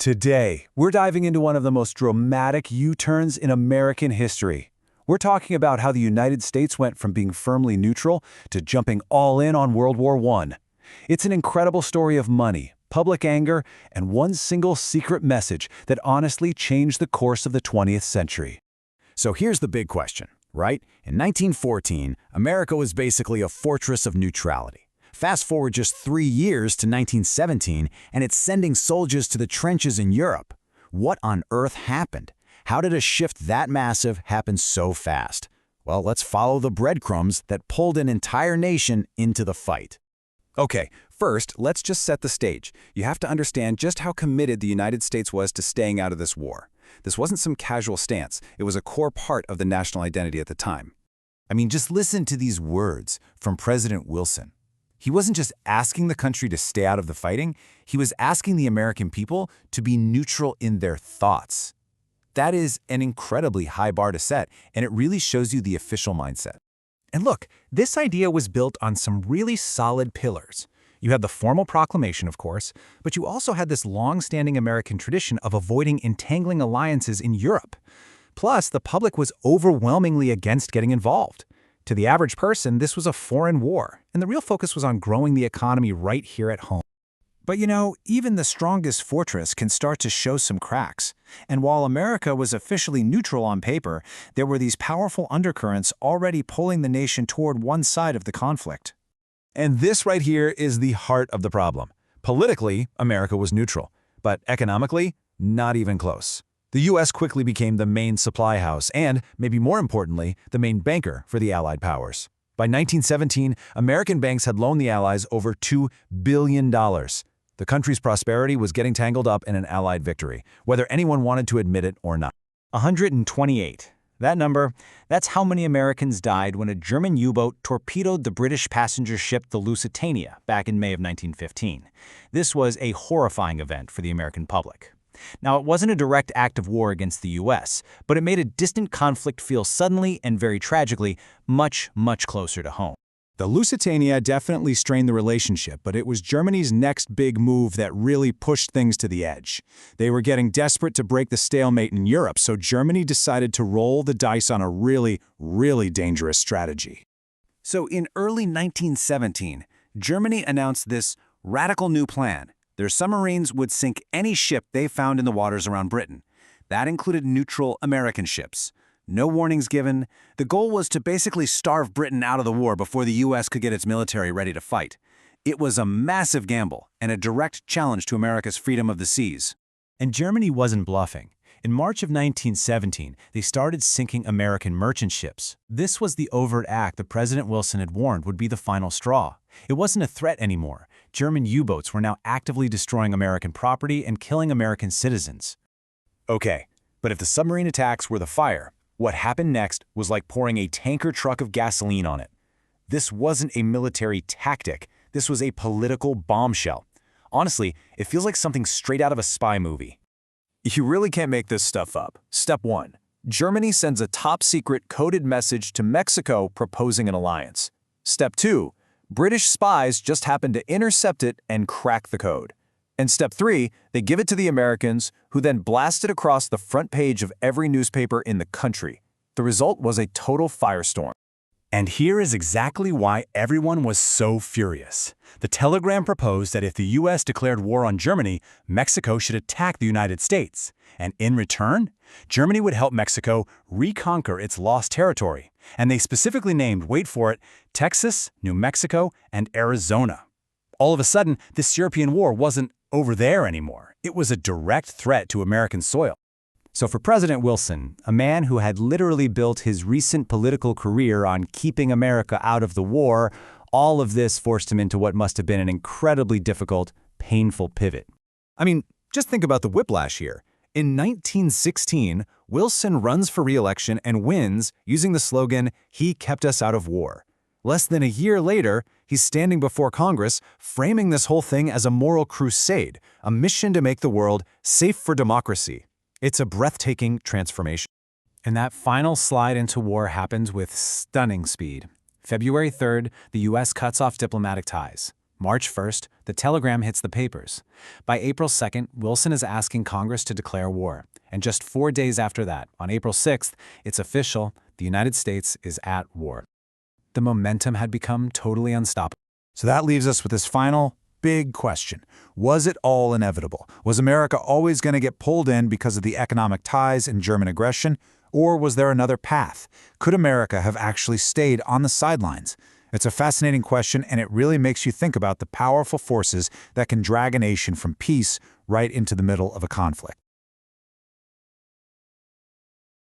Today, we're diving into one of the most dramatic U-turns in American history. We're talking about how the United States went from being firmly neutral to jumping all in on World War I. It's an incredible story of money, public anger, and one single secret message that honestly changed the course of the 20th century. So here's the big question, right? In 1914, America was basically a fortress of neutrality. Fast forward just 3 years to 1917, and it's sending soldiers to the trenches in Europe. What on earth happened? How did a shift that massive happen so fast? Well, let's follow the breadcrumbs that pulled an entire nation into the fight. Okay, first, let's just set the stage. You have to understand just how committed the United States was to staying out of this war. This wasn't some casual stance. It was a core part of the national identity at the time. I mean, just listen to these words from President Wilson. He wasn't just asking the country to stay out of the fighting, he was asking the American people to be neutral in their thoughts. That is an incredibly high bar to set, and it really shows you the official mindset. And look, this idea was built on some really solid pillars. You had the formal proclamation, of course, but you also had this long-standing American tradition of avoiding entangling alliances in Europe. Plus, the public was overwhelmingly against getting involved. To the average person, this was a foreign war, and the real focus was on growing the economy right here at home. But you know, even the strongest fortress can start to show some cracks. And while America was officially neutral on paper, there were these powerful undercurrents already pulling the nation toward one side of the conflict. And this right here is the heart of the problem. Politically, America was neutral, but economically, not even close. The U.S. quickly became the main supply house and, maybe more importantly, the main banker for the Allied powers. By 1917, American banks had loaned the Allies over $2 billion. The country's prosperity was getting tangled up in an Allied victory, whether anyone wanted to admit it or not. 128. That number, that's how many Americans died when a German U-boat torpedoed the British passenger ship the Lusitania back in May of 1915. This was a horrifying event for the American public. Now, it wasn't a direct act of war against the U.S., but it made a distant conflict feel suddenly and very tragically much, much closer to home. The Lusitania definitely strained the relationship, but it was Germany's next big move that really pushed things to the edge. They were getting desperate to break the stalemate in Europe, so Germany decided to roll the dice on a really, really dangerous strategy. So in early 1917, Germany announced this radical new plan. Their submarines would sink any ship they found in the waters around Britain. That included neutral American ships. No warnings given. The goal was to basically starve Britain out of the war before the U.S. could get its military ready to fight. It was a massive gamble and a direct challenge to America's freedom of the seas. And Germany wasn't bluffing. In March of 1917, they started sinking American merchant ships. This was the overt act that President Wilson had warned would be the final straw. It wasn't a threat anymore. German U-boats were now actively destroying American property and killing American citizens. Okay, but if the submarine attacks were the fire, what happened next was like pouring a tanker truck of gasoline on it. This wasn't a military tactic. This was a political bombshell. Honestly, it feels like something straight out of a spy movie. You really can't make this stuff up. Step 1. Germany sends a top-secret coded message to Mexico proposing an alliance. Step 2. British spies just happen to intercept it and crack the code. And step 3, they give it to the Americans, who then blast it across the front page of every newspaper in the country. The result was a total firestorm. And here is exactly why everyone was so furious. The telegram proposed that if the U.S. declared war on Germany, Mexico should attack the United States. And in return, Germany would help Mexico reconquer its lost territory. And they specifically named, wait for it, Texas, New Mexico, and Arizona. All of a sudden, this European war wasn't over there anymore. It was a direct threat to American soil. So for President Wilson, a man who had literally built his recent political career on keeping America out of the war, all of this forced him into what must have been an incredibly difficult, painful pivot. I mean, just think about the whiplash here. In 1916, Wilson runs for re-election and wins using the slogan, "He kept us out of war." Less than a year later, he's standing before Congress, framing this whole thing as a moral crusade, a mission to make the world safe for democracy. It's a breathtaking transformation. And that final slide into war happens with stunning speed. February 3rd, the U.S. cuts off diplomatic ties. March 1st, the telegram hits the papers. By April 2nd, Wilson is asking Congress to declare war. And just 4 days after that, on April 6th, it's official: the United States is at war. The momentum had become totally unstoppable. So that leaves us with this final big question. Was it all inevitable? Was America always going to get pulled in because of the economic ties and German aggression? Or was there another path? Could America have actually stayed on the sidelines? It's a fascinating question, and it really makes you think about the powerful forces that can drag a nation from peace right into the middle of a conflict.